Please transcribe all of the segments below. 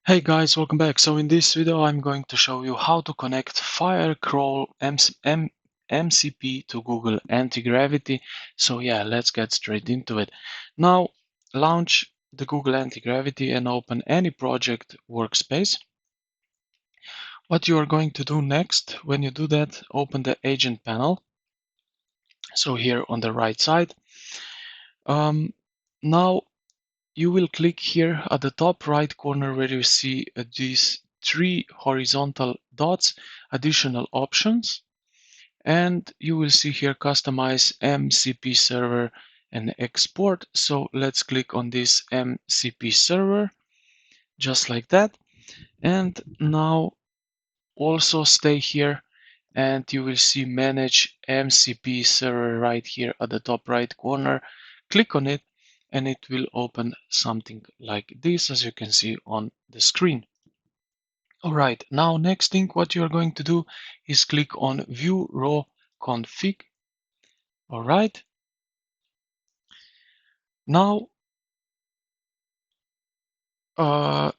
Hey guys, welcome back. So in this video I'm going to show you how to connect Firecrawl MCP to Google Antigravity. So yeah, let's get straight into it. Now launch the Google Antigravity and open any project workspace. What you are going to do next, when you do that, open the agent panel. So here on the right side. Now you will click here at the top right corner where you see these three horizontal dots, additional options, and you will see here customize MCP server and export. So let's click on this MCP server just like that. And now also stay here and you will see manage MCP server right here at the top right corner. Click on it and it will open something like this, as you can see on the screen. All right, now next thing what you're going to do is click on view raw config. All right, now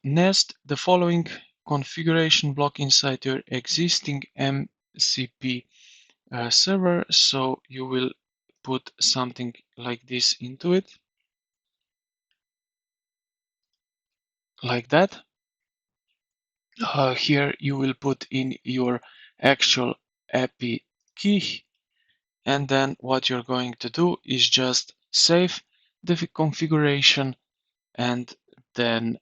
nest the following configuration block inside your existing MCP server. So you will put something like this into it, like that. Here you will put in your actual API key, and then what you're going to do is just save the configuration and then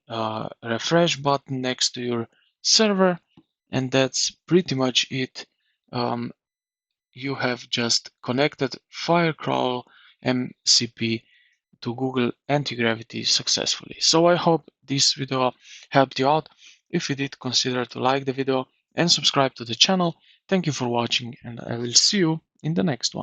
refresh button next to your server, and that's pretty much it. You have just connected Firecrawl MCP to Google Antigravity successfully. So I hope this video helped you out. If you did, consider to like the video and subscribe to the channel. Thank you for watching, and I will see you in the next one.